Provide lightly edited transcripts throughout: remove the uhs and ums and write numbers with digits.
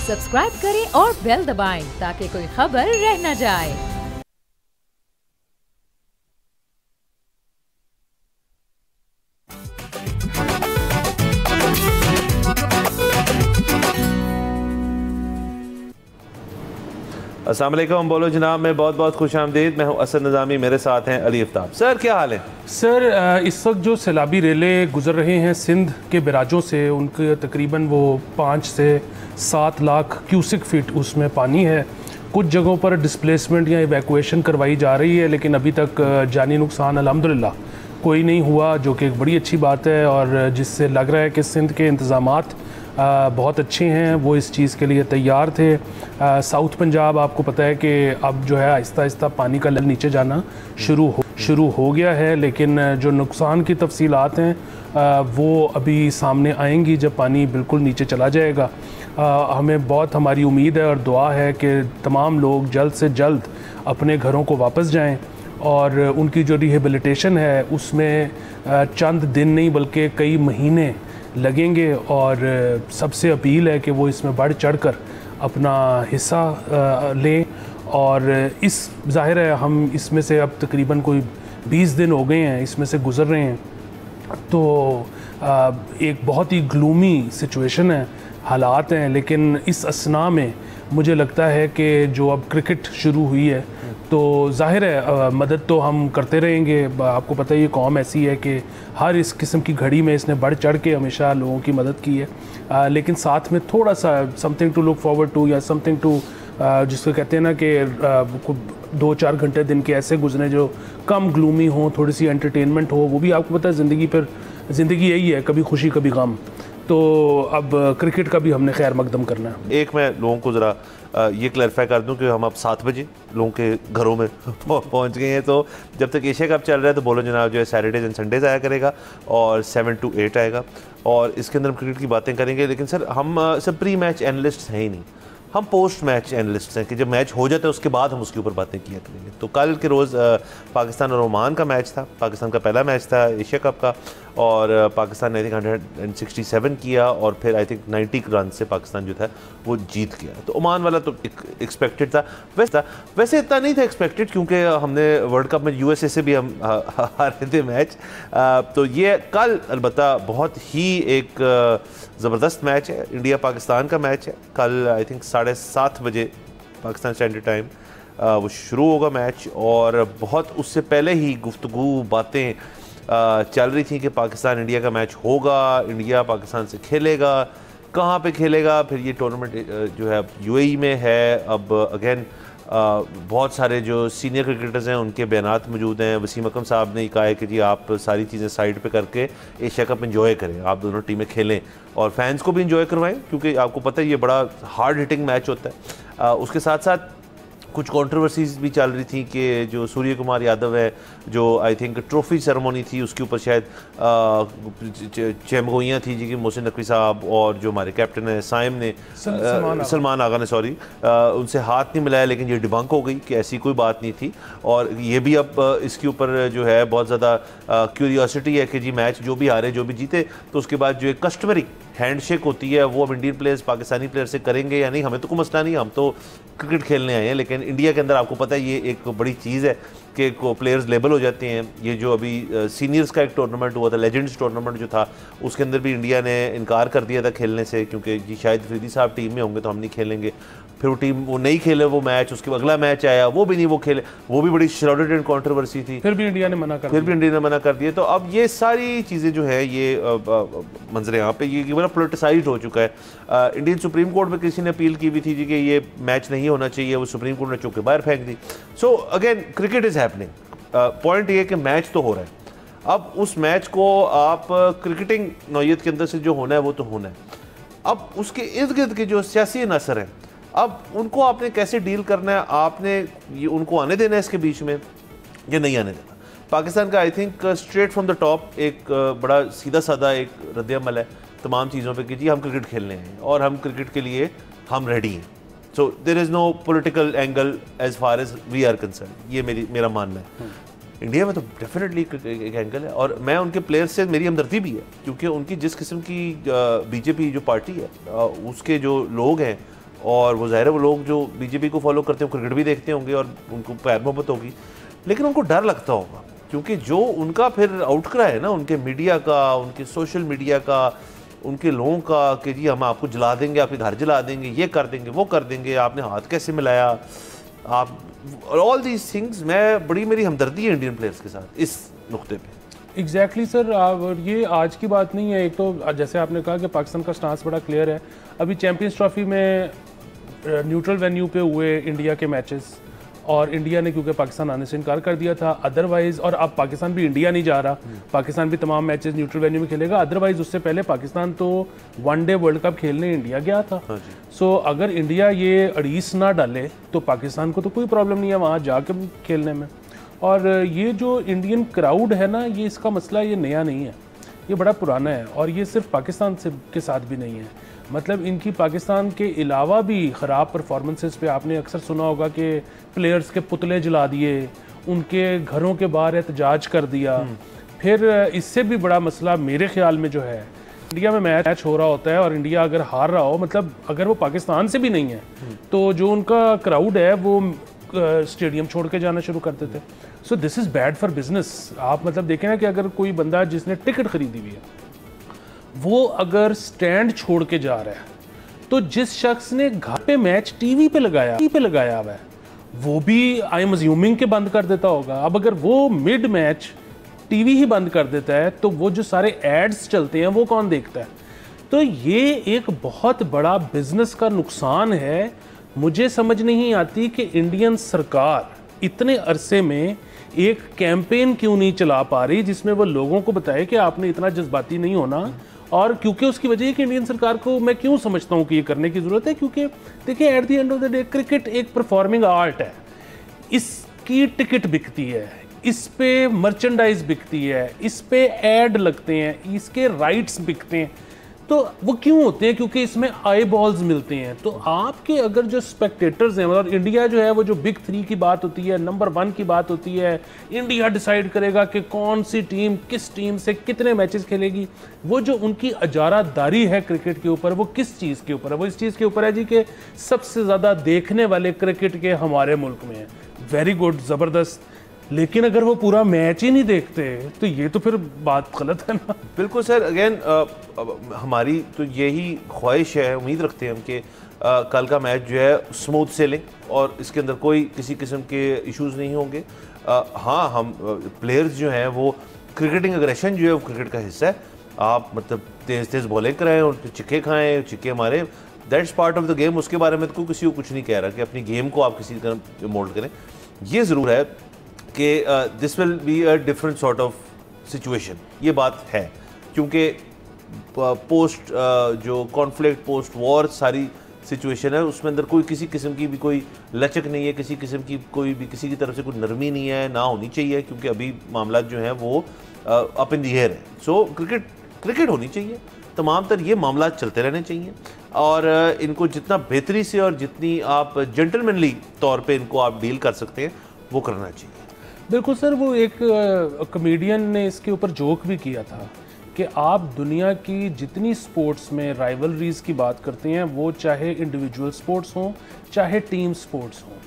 Subscribe करें और bell दबाएं ताकि कोई खबर रह न जाए। अस्सलाम वालेकुम, बोलो जनाब, मैं बहुत बहुत खुश आमदीद। मैं हूँ असद निज़ामी, मेरे साथ हैं अली आफ्ताब। सर क्या हाल है? सर इस वक्त जो सैलाबी रेले गुजर रहे हैं सिंध के बराजों से, उनके तकरीबन वो 5 से 7 लाख क्यूसिक फीट उसमें पानी है। कुछ जगहों पर डिस्प्लेसमेंट या इवैक्यूएशन करवाई जा रही है, लेकिन अभी तक जानी नुकसान अल्हम्दुलिल्लाह कोई नहीं हुआ, जो कि एक बड़ी अच्छी बात है और जिससे लग रहा है कि सिंध के इंतज़ामात बहुत अच्छे हैं, वो इस चीज़ के लिए तैयार थे। साउथ पंजाब आपको पता है कि अब जो है आहिस्ता आहिस्ता पानी का लेवल नीचे जाना शुरू हो गया है, लेकिन जो नुकसान की तफसीलात हैं वो अभी सामने आएंगी जब पानी बिल्कुल नीचे चला जाएगा। हमें बहुत हमारी उम्मीद है और दुआ है कि तमाम लोग जल्द से जल्द अपने घरों को वापस जाएं और उनकी जो रिहेबिलिटेशन है उसमें चंद दिन नहीं बल्कि कई महीने लगेंगे। और सबसे अपील है कि वो इसमें बढ़ चढ़कर अपना हिस्सा लें। और इस ज़ाहिर है हम इसमें से अब तकरीबन कोई 20 दिन हो गए हैं इसमें से गुज़र रहे हैं, तो एक बहुत ही ग्लूमी सिचुएशन है, हालात हैं। लेकिन इस असना में मुझे लगता है कि जो अब क्रिकेट शुरू हुई है तो ज़ाहिर है मदद तो हम करते रहेंगे। आपको पता है ये कौम ऐसी है कि हर इस किस्म की घड़ी में इसने बढ़ चढ़ के हमेशा लोगों की मदद की है, लेकिन साथ में थोड़ा सा something to look forward to या समथिंग टू जिसको कहते हैं ना कि 2-4 घंटे दिन के ऐसे गुजरे जो कम ग्लूमी हो, थोड़ी सी एंटरटेनमेंट हो। वो भी आपको पता है ज़िंदगी यही है, कभी खुशी कभी गम। तो अब क्रिकेट का भी हमने खैर मकदम करना है। एक मैं लोगों को ज़रा ये क्लैरिफाई कर दूं कि हम अब 7 बजे लोगों के घरों में पहुंच गए हैं। तो जब तक एशिया कप चल रहा है तो बोलो जनाब जो है सैटरडेज एंड संडेज आया करेगा और 7 to 8 आएगा और इसके अंदर हम क्रिकेट की बातें करेंगे। लेकिन सर हम सब प्री मैच एनालिस्ट हैं ही नहीं, हम पोस्ट मैच एनालिस्ट्स हैं कि जब मैच हो जाता है उसके बाद हम उसके ऊपर बातें किया करेंगे। तो कल के रोज़ पाकिस्तान और ओमान का मैच था, पाकिस्तान का पहला मैच था एशिया कप का और पाकिस्तान ने आई थिंक 167 किया और फिर आई थिंक 90 रन से पाकिस्तान जो था वो जीत गया। तो ओमान वाला तो एक्सपेक्टेड था, वैसे इतना नहीं था एक्सपेक्टेड क्योंकि हमने वर्ल्ड कप में यूएसए से भी हम हारे थे मैच। तो ये कल अलबत्ता बहुत ही एक ज़बरदस्त मैच है, इंडिया पाकिस्तान का मैच है। कल आई थिंक 7:30 बजे पाकिस्तान स्टैंडर्ड टाइम वो शुरू होगा मैच और बहुत उससे पहले ही गुफ्तगू बातें चल रही थी कि पाकिस्तान इंडिया का मैच होगा, इंडिया पाकिस्तान से खेलेगा, कहाँ पे खेलेगा। फिर ये टूर्नामेंट जो है यूएई में है। अब अगेन बहुत सारे जो सीनियर क्रिकेटर्स हैं उनके बयानात मौजूद हैं। वसीम अकरम साहब ने कहा है कि जी आप सारी चीज़ें साइड पे करके एशिया कप एंजॉय करें, आप दोनों टीमें खेलें और फैंस को भी एंजॉय करवाएं क्योंकि आपको पता है ये बड़ा हार्ड हिटिंग मैच होता है। उसके साथ साथ कुछ कंट्रोवर्सीज भी चल रही थी कि जो सूर्य कुमार यादव है, जो आई थिंक ट्रॉफी सेरेमनी थी उसके ऊपर शायद चमगोइयाँ थी जी कि मोहसिन नकवी साहब और जो हमारे कैप्टन है साइम ने सलमान आगा ने उनसे हाथ नहीं मिलाया, लेकिन ये डिबंक हो गई कि ऐसी कोई बात नहीं थी। और ये भी अब इसके ऊपर जो है बहुत ज़्यादा क्यूरियोसिटी है कि जी मैच जो भी हारे जो भी जीते तो उसके बाद जो एक कस्टमरी हैंडशेक होती है वो अब इंडियन प्लेयर्स पाकिस्तानी प्लेयर से करेंगे या नहीं, हमें तो कोई मसला नहीं, हम तो क्रिकेट खेलने आए हैं। लेकिन इंडिया के अंदर आपको पता है ये एक बड़ी चीज़ है कि प्लेयर्स लेबल हो जाते हैं। ये जो अभी सीनियर्स का एक टूर्नामेंट हुआ था, लेजेंड्स टूर्नामेंट जो था, उसके अंदर भी इंडिया ने इनकार कर दिया था खेलने से क्योंकि जी शायद फरीदी साहब टीम में होंगे तो हम नहीं खेलेंगे। फिर वो टीम वो नहीं खेले वो मैच, उसके अगला मैच आया वो भी नहीं वो खेले, वो भी बड़ी श्राउडेड एंड कंट्रोवर्सी थी, फिर भी इंडिया ने मना कर दिया। तो अब ये सारी चीज़ें जो है ये मंजर यहाँ पे ये बड़ा पोलिटिसाइज्ड हो चुका है। इंडियन सुप्रीम कोर्ट में किसी ने अपील की भी थी जी कि ये मैच नहीं होना चाहिए, वो सुप्रीम कोर्ट ने चुप के बाहर फेंक दी। So again cricket is happening. Point ये कि मैच तो हो रहा है, अब उस मैच को आप क्रिकेटिंग नौयत के अंदर से जो होना है वो तो होना है। अब उसके इर्द गिर्द के जो सियासी अनासर हैं अब उनको आपने कैसे डील करना है, आपने ये उनको आने देना है इसके बीच में या नहीं आने देना। पाकिस्तान का I think straight from the top एक बड़ा सीधा साधा एक रद्द-ए-अमल है तमाम चीज़ों पे कि जी हम क्रिकेट खेलने हैं और हम क्रिकेट के लिए हम रेडी हैं। So there is no political angle as far as we are concerned, ये मेरा मानना है। इंडिया में तो डेफिनेटली एक एंगल है और मैं उनके प्लेयर्स से मेरी हमदर्दी भी है क्योंकि उनकी जिस किस्म की बीजेपी जो पार्टी है उसके जो लोग हैं और वो ज़ाहिर है वो लोग जो बीजेपी को फॉलो करते हैं क्रिकेट भी देखते होंगे और उनको प्यार मोहब्बत होगी, लेकिन उनको डर लगता होगा क्योंकि जो उनका फिर आउटक्राई है ना उनके मीडिया का, उनके सोशल मीडिया का, उनके लोगों का कि जी हम आपको जला देंगे, आपके घर जला देंगे, ये कर देंगे, वो कर देंगे, आपने हाथ कैसे मिलाया, आप ऑल दीज थिंग्स। बड़ी मेरी हमदर्दी है इंडियन प्लेयर्स के साथ इस नुक्ते पे। एग्जैक्टली सर, और ये आज की बात नहीं है। एक तो जैसे आपने कहा कि पाकिस्तान का स्टांस बड़ा क्लियर है। अभी चैंपियंस ट्रॉफी में न्यूट्रल वेन्यू पे हुए इंडिया के मैचेस और इंडिया ने क्योंकि पाकिस्तान आने से इनकार कर दिया था, अदरवाइज़, और अब पाकिस्तान भी इंडिया नहीं जा रहा, पाकिस्तान भी तमाम मैचेस न्यूट्रल वेन्यू में खेलेगा। अदरवाइज़ उससे पहले पाकिस्तान तो वनडे वर्ल्ड कप खेलने इंडिया गया था। सो अगर इंडिया ये अड़ीस ना डाले तो पाकिस्तान को तो कोई प्रॉब्लम नहीं है वहाँ जाके खेलने में। और ये जो इंडियन क्राउड है ना, ये इसका मसला ये नया नहीं है, ये बड़ा पुराना है। और ये सिर्फ पाकिस्तान से के साथ भी नहीं है, मतलब इनकी पाकिस्तान के अलावा भी ख़राब परफॉर्मेंसेस पे आपने अक्सर सुना होगा कि प्लेयर्स के पुतले जला दिए, उनके घरों के बाहर एहतजाज कर दिया। फिर इससे भी बड़ा मसला मेरे ख्याल में जो है, इंडिया में मैच हो रहा होता है और इंडिया अगर हार रहा हो, मतलब अगर वो पाकिस्तान से भी नहीं है तो जो उनका क्राउड है वो स्टेडियम छोड़ के जाना शुरू करते थे। So this is bad for business. आप मतलब देखें ना कि अगर कोई बंदा जिसने टिकट खरीदी हुई है वो अगर स्टैंड छोड़ के जा रहा है, तो जिस शख्स ने घर पे मैच टीवी पे लगाया हुआ है वो भी आई एम अज्यूमिंग के बंद कर देता होगा। अब अगर वो मिड मैच टीवी ही बंद कर देता है तो वो जो सारे एड्स चलते हैं वो कौन देखता है? तो ये एक बहुत बड़ा बिजनेस का नुकसान है। मुझे समझ नहीं आती कि इंडियन सरकार इतने अरसे में एक कैंपेन क्यों नहीं चला पा रही जिसमें वो लोगों को बताए कि आपने इतना जज्बाती नहीं होना। और क्योंकि उसकी वजह है कि इंडियन सरकार को मैं क्यों समझता हूँ कि ये करने की ज़रूरत है, क्योंकि देखिए at the end of the day cricket एक परफॉर्मिंग आर्ट है, इसकी टिकट बिकती है, इस पे मर्चेंडाइज बिकती है, इस पे ऐड लगते हैं, इसके राइट्स बिकते हैं। तो वो क्यों होते हैं? क्योंकि इसमें आई बॉल्स मिलते हैं। तो आपके अगर जो स्पेक्टेटर्स हैं, मतलब इंडिया जो है वो जो बिग 3 की बात होती है, नंबर 1 की बात होती है, इंडिया डिसाइड करेगा कि कौन सी टीम किस टीम से कितने मैचेस खेलेगी। वो जो उनकी अजारादारी है क्रिकेट के ऊपर, वो किस चीज़ के ऊपर है? वो इस चीज़ के ऊपर है जी कि सबसे ज़्यादा देखने वाले क्रिकेट के हमारे मुल्क में हैं। वेरी गुड, ज़बरदस्त। लेकिन अगर वो पूरा मैच ही नहीं देखते तो ये तो फिर बात गलत है ना। बिल्कुल सर, अगेन हमारी तो यही ख्वाहिश है, उम्मीद रखते हैं हम कि कल का मैच जो है स्मूथ सेलिंग और इसके अंदर कोई किसी किस्म के इश्यूज़ नहीं होंगे। हाँ, हम प्लेयर्स जो हैं वो क्रिकेटिंग एग्रेशन जो है वो क्रिकेट का हिस्सा है। आप मतलब तेज़ तेज़ बॉलिंग कराएं और चिक्के खाएं, चिक्के मारें, that's part of the game. उसके बारे में तो कोई किसी को कुछ नहीं कह रहा कि अपनी गेम को आप किसी तरह मोल्ड करें। ये ज़रूर है कि this will be a different sort of situation, ये बात है, क्योंकि पोस्ट जो कॉन्फ्लिक्ट पोस्ट वॉर सारी सिचुएशन है उसमें अंदर कोई किसी किस्म की भी कोई लचक नहीं है, किसी किस्म की कोई भी किसी की तरफ से कोई नरमी नहीं है, ना होनी चाहिए, क्योंकि अभी मामला जो हैं वो अप इन दी एयर है। सो क्रिकेट होनी चाहिए, तमाम तर ये मामला चलते रहने चाहिए और इनको जितना बेहतरी से और जितनी आप जेंटलमैनली तौर पे इनको आप डील कर सकते हैं वो करना चाहिए। बिल्कुल सर, वो एक कॉमेडियन ने इसके ऊपर जोक भी किया था कि आप दुनिया की जितनी स्पोर्ट्स में राइवलरीज़ की बात करते हैं, वो चाहे इंडिविजुअल स्पोर्ट्स हों चाहे टीम स्पोर्ट्स हों,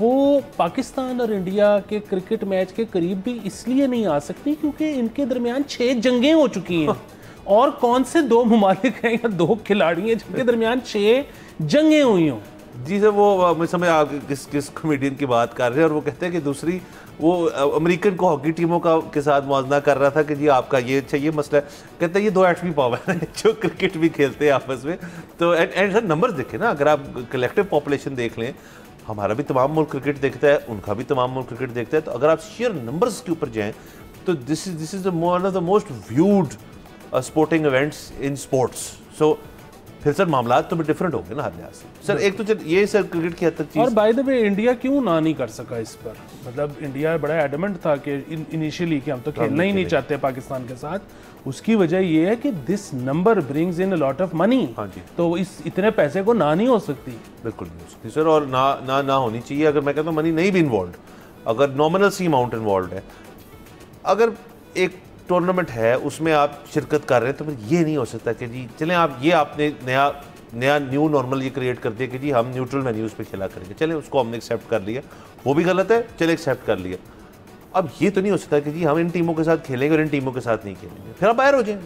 वो पाकिस्तान और इंडिया के क्रिकेट मैच के करीब भी इसलिए नहीं आ सकती क्योंकि इनके दरमियान 6 जंगें हो चुकी हैं। और कौन से 2 ममालिक हैं या 2 खिलाड़ी हैं जिनके दरमियान 6 जंगें हुई हों? जी सर, वो मैं समझ आ किस कॉमेडियन की बात कर रहे हैं और वो कहते हैं कि दूसरी वो अमेरिकन को हॉकी टीमों का के साथ मुआवजा कर रहा था कि जी आपका ये अच्छा ये मसला है। कहते हैं ये 2 एटमी पावर है जो क्रिकेट भी खेलते हैं आपस में। तो एंड सर नंबर्स देखें ना, अगर आप कलेक्टिव पॉपुलेशन देख लें, हमारा भी तमाम मुल्क क्रिकेट देखता है, उनका भी तमाम मुल्क क्रिकेट देखता है। तो अगर आप शेयर नंबर्स के ऊपर जाएँ तो this is one of the most viewed sporting events in sports. So फिर सर मामला तो भी डिफरेंट होंगे ना हर लिहाज से। सर एक तो ये सर क्रिकेट की हद तक चीज़। और बाय द वे इंडिया क्यों ना नहीं कर सका इस पर? मतलब इंडिया बड़ा एडमेंट था कि इनिशियली कि हम तो खेलना ही नहीं चाहते पाकिस्तान के साथ। उसकी वजह ये है कि this number brings in a lot of money. हाँ जी, तो इस इतने पैसे को ना नहीं हो सकती। बिल्कुल नहीं हो सकती सर, और ना होनी चाहिए। अगर मैं कहता हूँ मनी नहीं भी इन्वॉल्व, अगर नॉमिनल सी अमाउंट इन्वॉल्व है, अगर एक टूर्नामेंट है उसमें आप शिरकत कर रहे हैं तो फिर ये नहीं हो सकता कि जी चलें आप ये आपने नया नया न्यू नॉर्मल ये क्रिएट कर दिया कि जी हम न्यूट्रल वेन्यूज़ पे खेला करेंगे, चले उसको हमने एक्सेप्ट कर लिया, वो भी गलत है, चले एक्सेप्ट कर लिया। अब ये तो नहीं हो सकता कि जी हम इन टीमों के साथ खेलेंगे और इन टीमों के साथ नहीं खेलेंगे, फिर आप बाहर हो जाए,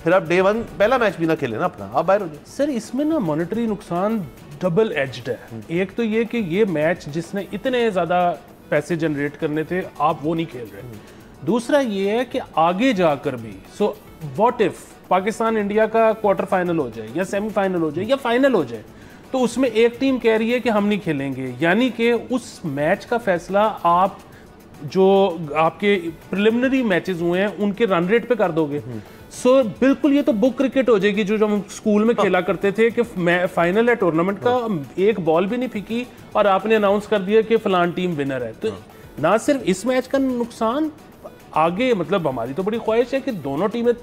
फिर आप डे 1 पहला मैच भी ना खेलें ना अपना, आप बाहर हो जाए। सर इसमें ना मॉनेटरी नुकसान डबल एज्ड है। एक तो ये कि ये मैच जिसने इतने ज़्यादा पैसे जनरेट करने थे आप वो नहीं खेल रहे, दूसरा ये है कि आगे जाकर भी so what if Pakistan India का क्वार्टर फाइनल हो जाए या सेमीफाइनल हो जाए या फाइनल हो जाए, तो उसमें एक टीम कह रही है कि हम नहीं खेलेंगे, यानी कि उस मैच का फैसला आप जो आपके प्रिलिमिनरी मैचेस हुए हैं उनके रन रेट पे कर दोगे। सो बिल्कुल ये तो बुक क्रिकेट हो जाएगी जो हम स्कूल में खेला करते थे कि फाइनल है टूर्नामेंट का, एक बॉल भी नहीं फेंकी और आपने अनाउंस कर दिया कि फलान टीम विनर है। तो ना सिर्फ इस मैच का नुकसान, आगे मतलब हमारी तो बड़ी ख्वाहिश है कि दोनों टीमें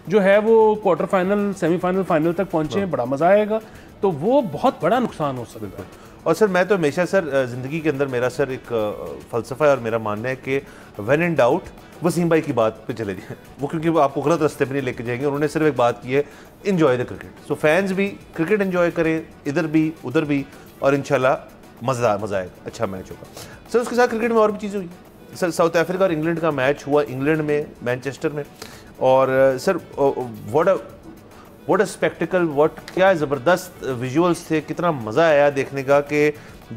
जो है वो क्वार्टर फाइनल सेमीफाइनल फाइनल तक पहुंचे, बड़ा मजा आएगा, तो वो बहुत बड़ा नुकसान हो सकता है। और सर मैं तो हमेशा सर ज़िंदगी के अंदर मेरा सर एक फ़लसफ़ा है और मेरा मानना है कि व्हेन इन डाउट वसीम भाई की बात पे चले जाएं, वो क्योंकि वो आपको गलत रास्ते पे नहीं लेके जाएंगे। उन्होंने सिर्फ एक बात की है, enjoy the cricket. So fans भी क्रिकेट इन्जॉय करें, इधर भी उधर भी, और इंशाल्लाह मज़ा आएगा, अच्छा मैच होगा। सर उसके साथ क्रिकेट में और भी चीज़ें हुई सर, साउथ अफ्रीका और इंग्लैंड का मैच हुआ इंग्लैंड में, मैनचेस्टर में, और सर व्हाट अ स्पेक्टिकल, क्या ज़बरदस्त विजुअल्स थे, कितना मज़ा आया देखने का कि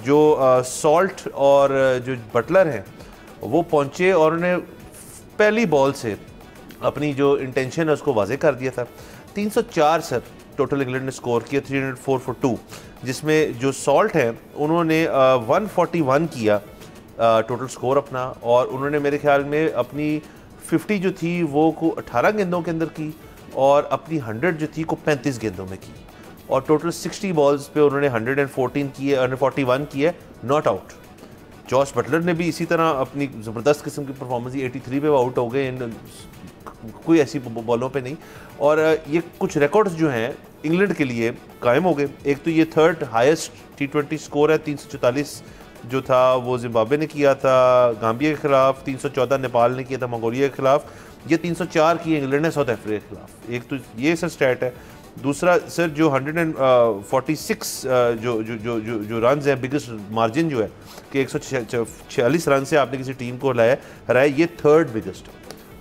जो सॉल्ट और जो बटलर हैं वो पहुँचे और उन्होंने पहली बॉल से अपनी जो इंटेंशन है उसको वाज़े कर दिया था। 304 सर टोटल इंग्लैंड ने स्कोर किया, 304 फॉर 2, जिसमें जो सॉल्ट है उन्होंने 141 किया टोटल स्कोर अपना, और उन्होंने मेरे ख्याल में अपनी 50 जो थी वो को 18 गेंदों के अंदर की, और अपनी 100 जो थी को 35 गेंदों में की, और टोटल 60 बॉल्स पे उन्होंने 114 किए, 141 किए, नॉट आउट। जॉस बटलर ने भी इसी तरह अपनी ज़बरदस्त किस्म की परफॉर्मेंस दी, 83 पे वो आउट हो गए, कोई ऐसी बॉलों पे नहीं। और ये कुछ रिकॉर्ड्स जो हैं इंग्लैंड के लिए कायम हो गए। एक तो ये 3rd हाईएस्ट T20 स्कोर है, 344 जो था वो जिम्बाब्वे ने किया था गाम्बिया के खिलाफ, 314 नेपाल ने किया था मंगोलिया के खिलाफ, ये 304 किए इंग्लैंड ने साउथ अफ्रीका के खिलाफ। एक तो ये सर स्टैट है। दूसरा सर जो 146 जो रन है, बिगेस्ट मार्जिन जो है कि 146 रन से आपने किसी टीम को हराया, ये 3rd बिगेस्ट।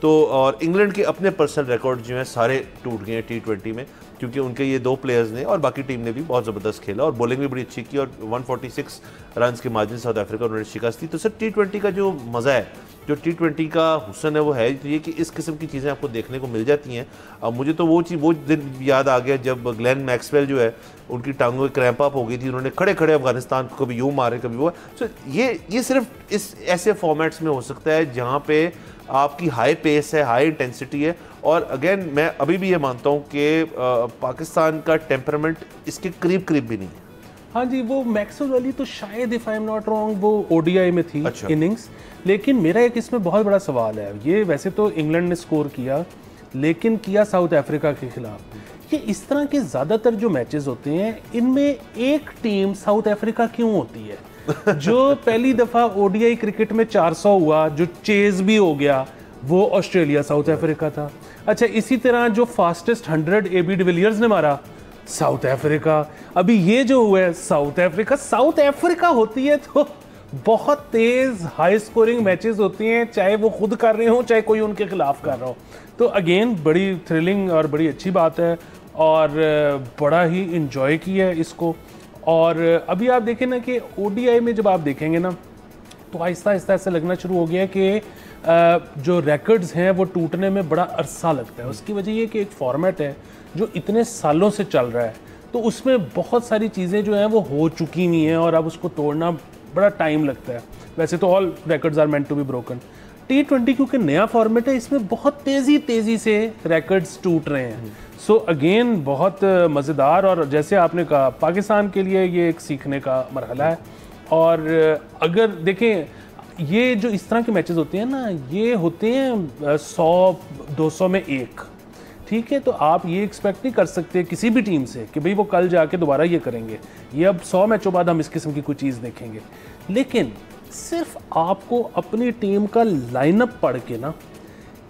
तो और इंग्लैंड के अपने पर्सनल रिकॉर्ड जो हैं सारे टूट गए हैं T20 में, क्योंकि उनके ये 2 प्लेयर्स ने और बाकी टीम ने भी बहुत ज़बरदस्त खेला और बॉलिंग भी बड़ी अच्छी की, और 146 रन के मार्जिन साउथ अफ्रीका उन्होंने शिकस्त दी। तो सर T20 का जो मज़ा है, जो T20 का हुस्न है, वो है तो ये कि इस किस्म की चीज़ें आपको देखने को मिल जाती हैं। अब मुझे तो वो दिन याद आ गया जब ग्लेन मैक्सवेल जो है उनकी टांगों में क्रैम्प अप हो गई थी, उन्होंने खड़े खड़े अफगानिस्तान को कभी यूँ मारे कभी वो। सो ये सिर्फ इस ऐसे फॉर्मेट्स में हो सकता है जहाँ पे आपकी हाई पेस है, हाई इंटेंसिटी है। और अगेन मैं अभी भी ये मानता हूँ कि पाकिस्तान का टेम्परामेंट इसके करीब भी नहीं है। हाँ जी, वो मैक्सवेल वाली तो शायद if I am not wrong वो ODI में थी अच्छा। इनिंग्स। लेकिन मेरा एक इसमें बहुत बड़ा सवाल है, ये वैसे तो इंग्लैंड ने स्कोर किया लेकिन किया साउथ अफ्रीका के खिलाफ। ये इस तरह के ज़्यादातर जो मैचेस होते हैं इनमें एक टीम साउथ अफ्रीका क्यों होती है? जो पहली दफ़ा ODI क्रिकेट में 400 हुआ, जो चेज भी हो गया, वो ऑस्ट्रेलिया साउथ अफ्रीका था। अच्छा, इसी तरह जो फास्टेस्ट 100 AB डिविलियर्स ने मारा, साउथ अफ्रीका। अभी ये जो हुआ है साउथ अफ्रीका होती है तो बहुत तेज हाई स्कोरिंग मैचेस होती हैं, चाहे वो खुद कर रहे हो चाहे कोई उनके खिलाफ कर रहा हो। तो अगेन बड़ी थ्रिलिंग और बड़ी अच्छी बात है और बड़ा ही इंजॉय किया है इसको। और अभी आप देखें ना कि ODI में जब आप देखेंगे ना तो आहिस्ता आहिस्ता ऐसा लगना शुरू हो गया है कि जो रिकॉर्ड्स हैं वो टूटने में बड़ा अरसा लगता है। उसकी वजह ये कि एक फॉर्मेट है जो इतने सालों से चल रहा है, तो उसमें बहुत सारी चीज़ें जो हैं वो हो चुकी हुई हैं और अब उसको तोड़ना बड़ा टाइम लगता है। वैसे तो all records are meant to be broken. T20 क्योंकि नया फॉर्मेट है, इसमें बहुत तेज़ी से रिकॉर्ड्स टूट रहे हैं। सो अगेन बहुत मज़ेदार, और जैसे आपने कहा पाकिस्तान के लिए ये एक सीखने का मरहला है। और अगर देखें ये जो इस तरह के मैचेस होते हैं ना, ये होते हैं 100-200 में एक, ठीक है। तो आप ये एक्सपेक्ट नहीं कर सकते किसी भी टीम से कि भाई वो कल जाके दोबारा ये करेंगे, ये अब 100 मैचों बाद हम इस किस्म की कोई चीज़ देखेंगे। लेकिन सिर्फ आपको अपनी टीम का लाइनअप पढ़ के ना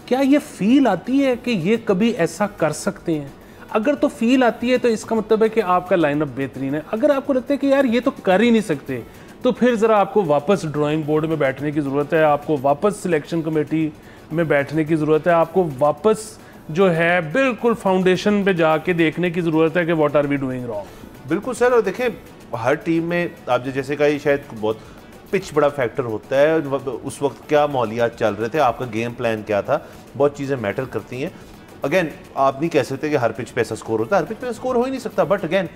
क्या ये फील आती है कि ये कभी ऐसा कर सकते हैं? अगर तो फील आती है तो इसका मतलब है कि आपका लाइनअप बेहतरीन है। अगर आपको लगता है कि यार ये तो कर ही नहीं सकते, तो फिर ज़रा आपको वापस ड्राइंग बोर्ड में बैठने की ज़रूरत है, आपको वापस सिलेक्शन कमेटी में बैठने की ज़रूरत है, आपको वापस जो है बिल्कुल फाउंडेशन पे जाके देखने की ज़रूरत है कि what are we doing wrong. बिल्कुल सर, और देखिए हर टीम में आप जैसे कहा शायद बहुत पिच बड़ा फैक्टर होता है, उस वक्त क्या माहौलियात चल रहे थे, आपका गेम प्लान क्या था, बहुत चीज़ें मैटर करती हैं। अगेन आप नहीं कह सकते कि हर पिच पे ऐसा स्कोर होता है, हर पिच पे स्कोर हो ही नहीं सकता, बट अगेन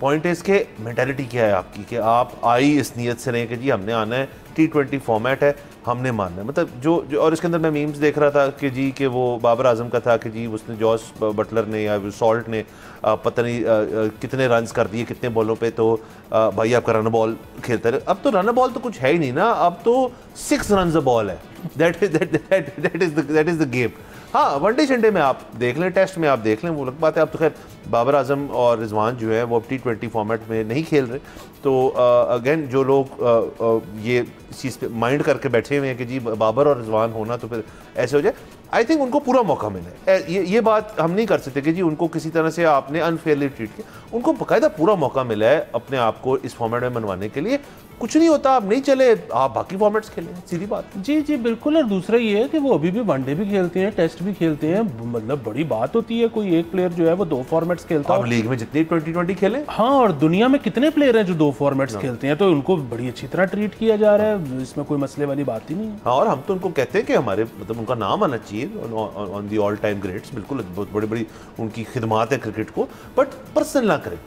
पॉइंट है इसके मेंटालिटी क्या है आपकी, कि आप आई इस नीयत से रहें कि जी हमने आना है, T20 फॉर्मेट है, हमने मानना है। मतलब जो और इसके अंदर मैं मीम्स देख रहा था कि जी कि वो बाबर आजम का था कि जी उसने जॉस बटलर ने या सॉल्ट ने पता नहीं कितने रन्स कर दिए कितने बॉलों पे, तो भाई आपका रन बॉल खेलता है। अब तो रन बॉल तो कुछ है ही नहीं ना, अब तो 6 रन बॉल है, दैट इज द गेम। हाँ, वनडे शनडे में आप देख लें, टेस्ट में आप देख लें, वो अलग बात है। अब तो खैर बाबर आजम और रिजवान जो है वो अब T20 फॉर्मेट में नहीं खेल रहे, तो अगेन जो लोग ये चीज़ पे माइंड करके बैठे हुए हैं कि जी बाबर और रिजवान होना तो फिर ऐसे हो जाए, आई थिंक उनको पूरा मौका मिले। ये बात हम नहीं कर सकते कि जी उनको किसी तरह से आपने अनफेयरली ट्रीट किया, उनको बाकायदा पूरा मौका मिला है अपने आप को इस फॉर्मेट में मनवाने के लिए। कुछ नहीं होता, आप नहीं चले, आप बाकी फॉर्मेट्स खेलें, सीधी बात। जी जी बिल्कुल। और दूसरा ये है कि वो अभी भी वनडे भी खेलते हैं, टेस्ट भी खेलते हैं, मतलब बड़ी बात होती है कोई एक प्लेयर जो है वो 2 फॉर्मेट्स खेलता है। लीग में जितनी T20 खेले, हाँ, और दुनिया में कितने प्लेयर हैं जो 2 फॉर्मेट्स खेलते हैं, तो उनको बड़ी अच्छी तरह ट्रीट किया जा रहा है, इसमें कोई मसले वाली बात ही नहीं है। हाँ, और हम तो उनको कहते हैं कि हमारे मतलब उनका नाम आना चाहिए on the all time greats, बिल्कुल बहुत बड़ी बड़ी उनकी खिदमात है क्रिकेट को, बट पर्सनल ना करें।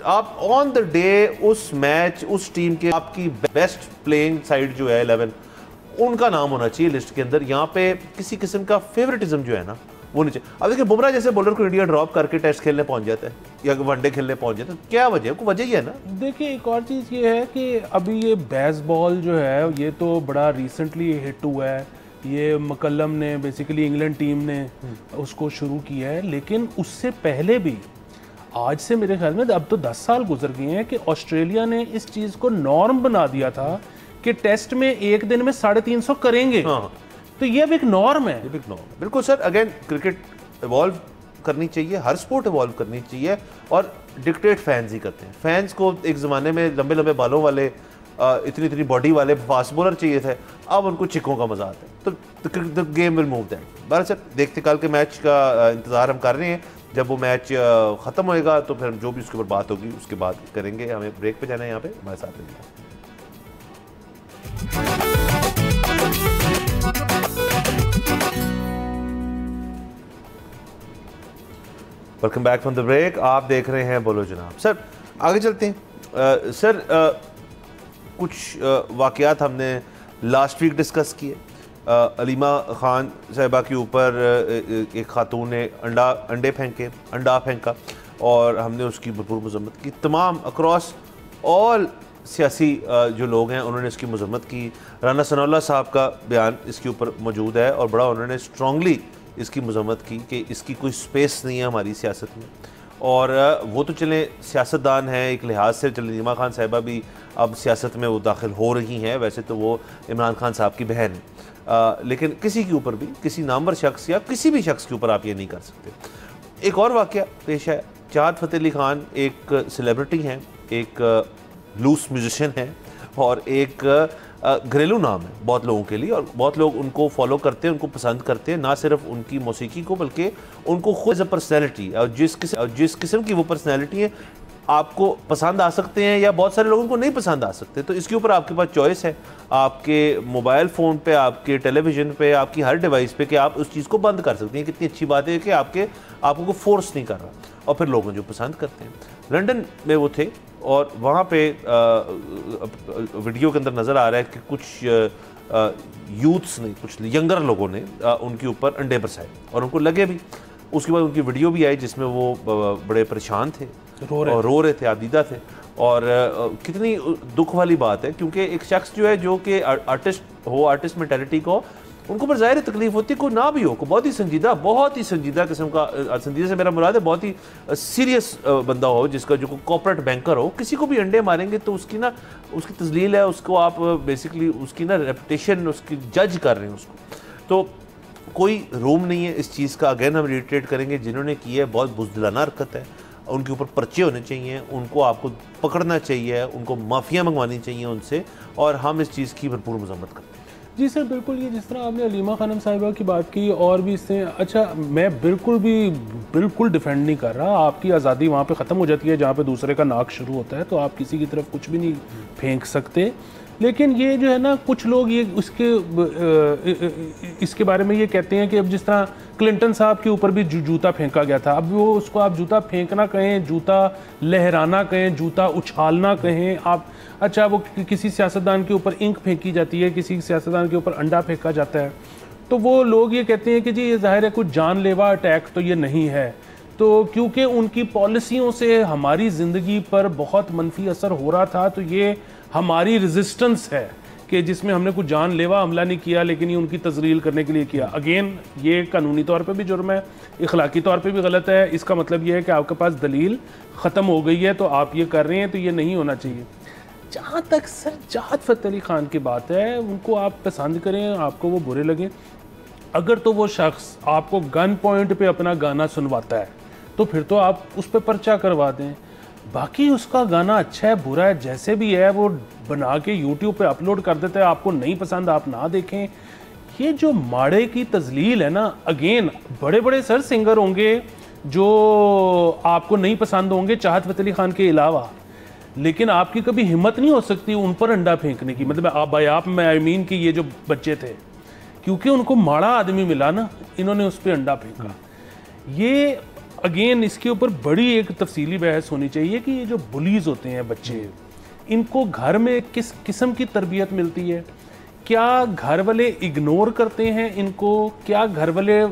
आप ऑन द डे उस मैच उस टीम के आपकी बेस्ट प्लेइंग साइड जो है 11 उनका नाम होना चाहिए लिस्ट के अंदर। यहाँ पे किसी किस्म का फेवरेटिज्म जो है ना वो नहीं चाहिए। अब देखिए बुमराह जैसे बॉलर को इंडिया ड्रॉप करके टेस्ट खेलने पहुंच जाता है या वनडे खेलने पहुंच जाता है, क्या वजह है? कोई वजह ही है ना। देखिए एक और चीज़ ये है कि अभी ये बेसबॉल जो है ये तो बड़ा रिसेंटली हिट हुआ है, ये मकल्लम ने बेसिकली इंग्लैंड टीम ने उसको शुरू किया है, लेकिन उससे पहले भी आज से मेरे ख्याल में अब तो 10 साल गुजर गए हैं कि ऑस्ट्रेलिया ने इस चीज़ को नॉर्म बना दिया था कि टेस्ट में एक दिन में 350 करेंगे। हाँ, तो ये अब एक नॉर्म है। बिल्कुल सर, अगेन क्रिकेट इवॉल्व करनी चाहिए, हर स्पोर्ट इवॉल्व करनी चाहिए, और डिक्टेट फैंस ही करते हैं। फैंस को एक ज़माने में लंबे लंबे बालों वाले इतनी इतनी बॉडी वाले फास्ट बॉलर चाहिए थे, अब उनको चिकों का मजा आता है, तो गेम विल मूव दैट। बहरहाल सर देखते कल के मैच का इंतज़ार हम कर रहे हैं, जब वो मैच ख़त्म होएगा तो फिर जो भी उसके ऊपर बात होगी उसके बाद करेंगे। हमें ब्रेक पे जाना है, यहाँ पे हमारे साथ रहिएगा। Welcome back from the break. आप देख रहे हैं बोलो जनाब। सर आगे चलते हैं। सर कुछ वाक़यात हमने लास्ट वीक डिस्कस किए। अलीमा खान साहिबा के ऊपर एक खातून ने अंडा फेंका और हमने उसकी भरपूर मजम्मत की। तमाम अक्रॉस ऑल सियासी जो लोग हैं उन्होंने इसकी मजम्मत की। राना सनाउल्लाह साहब का बयान इसके ऊपर मौजूद है और बड़ा उन्होंने स्ट्रांगली इसकी मजम्मत की कि इसकी कोई स्पेस नहीं है हमारी सियासत में। और वो तो चले सियासतदान हैं, एक लिहाज से चले अलीमा खान साहिबा भी अब सियासत में वो दाखिल हो रही हैं, वैसे तो वो इमरान खान साहब की बहन है, लेकिन किसी के ऊपर भी, किसी नामवर शख्स या किसी भी शख्स के ऊपर आप ये नहीं कर सकते। एक और वाक़या पेश है। चाहत फ़तेह अली खान एक सेलिब्रिटी हैं, एक ब्लूस म्यूजिशियन हैं और एक घरेलू नाम है बहुत लोगों के लिए, और बहुत लोग उनको फॉलो करते हैं, उनको पसंद करते हैं, ना सिर्फ उनकी मौसीकी को बल्कि उनको खुद एज अ पर्सनैलिटी। और जिस किस्म की वो पर्सनैलिटी है आपको पसंद आ सकते हैं या बहुत सारे लोगों को नहीं पसंद आ सकते, तो इसके ऊपर आपके पास चॉइस है, आपके मोबाइल फ़ोन पे, आपके टेलीविज़न पे, आपकी हर डिवाइस पे, कि आप उस चीज़ को बंद कर सकते हैं। कितनी अच्छी बात है कि आपको को फोर्स नहीं कर रहा, और फिर लोग जो पसंद करते हैं। लंदन में वो थे और वहाँ पे वीडियो के अंदर नज़र आ रहा है कि कुछ यूथ्स ने, कुछ यंगर लोगों ने उनके ऊपर अंडे बरसाए और उनको लगे भी। उसके बाद उनकी वीडियो भी आई जिसमें वो बड़े परेशान थे, रो रहे थे, आदीदा थे। और कितनी दुख वाली बात है, क्योंकि एक शख्स जो है जो कि आर्टिस्ट मेंटालिटी को, उनको पर ज़ाहिर तकलीफ होती है, कोई ना भी हो, को बहुत ही संजीदा किस्म का, संजीदा से मेरा मुराद है बहुत ही सीरियस बंदा हो, जिसका जो कॉर्पोरेट बैंकर हो, किसी को भी अंडे मारेंगे तो उसकी तजलील है, उसको आप बेसिकली उसकी ना रेपुटेशन उसकी जज कर रहे हैं उसको। तो कोई रूम नहीं है इस चीज़ का। अगेन हम रिट्रेट करेंगे, जिन्होंने की है बहुत बुज़दिलाना हरकत है, उनके ऊपर पर्चे होने चाहिए, उनको आपको पकड़ना चाहिए, उनको माफ़िया मंगवानी चाहिए उनसे, और हम इस चीज़ की भरपूर मजम्मत करते हैं। जी सर, बिल्कुल। ये जिस तरह आपने अलीमा खानम साहिबा की बात की और भी इससे, अच्छा मैं बिल्कुल डिफेंड नहीं कर रहा, आपकी आज़ादी वहाँ पे ख़त्म हो जाती है जहाँ पे दूसरे का नाक शुरू होता है, तो आप किसी की तरफ कुछ भी नहीं फेंक सकते। लेकिन ये जो है ना, कुछ लोग ये इसके बारे में ये कहते हैं कि अब जिस तरह क्लिंटन साहब के ऊपर भी जूता फेंका गया था, अब वो उसको आप जूता फेंकना कहें, जूता लहराना कहें, जूता उछालना कहें आप, अच्छा वो किसी सियासतदान के ऊपर इंक फेंकी जाती है, किसी सियासतदान के ऊपर अंडा फेंका जाता है, तो वो लोग ये कहते हैं कि जी ये ज़ाहिर है कुछ जानलेवा अटैक तो ये नहीं है, तो क्योंकि उनकी पॉलिसियों से हमारी ज़िंदगी पर बहुत मनफी असर हो रहा था, तो ये हमारी रेजिस्टेंस है कि जिसमें हमने कुछ जानलेवा हमला नहीं किया, लेकिन ये उनकी तजरील करने के लिए किया। अगेन ये कानूनी तौर पे भी जुर्म है, इखलाकी तौर पे भी गलत है। इसका मतलब ये है कि आपके पास दलील ख़त्म हो गई है तो आप ये कर रहे हैं, तो ये नहीं होना चाहिए। जहाँ तक सर चाहत फ़तेह अली ख़ान की बात है, उनको आप पसंद करें, आपको वो बुरे लगें, अगर तो वो शख्स आपको गन पॉइंट पे अपना गाना सुनवाता है तो फिर तो आप उस पर पर्चा करवा दें। बाकी उसका गाना अच्छा है बुरा है जैसे भी है, वो बना के यूट्यूब पे अपलोड कर देता है, आपको नहीं पसंद आप ना देखें। ये जो माड़े की तजलील है ना, अगेन बड़े बड़े सर सिंगर होंगे जो आपको नहीं पसंद होंगे चाहत फ़तेह अली ख़ान के अलावा, लेकिन आपकी कभी हिम्मत नहीं हो सकती उन पर अंडा फेंकने की। मतलब आप मैं आई मीन कि ये जो बच्चे थे, क्योंकि उनको माड़ा आदमी मिला ना, इन्होंने उस पर अंडा फेंका। ये अगेन इसके ऊपर बड़ी एक तफसीली बहस होनी चाहिए कि ये जो बुलीज होते हैं बच्चे, इनको घर में किस किस्म की तरबियत मिलती है? क्या घर वाले इग्नोर करते हैं इनको? क्या घर वाले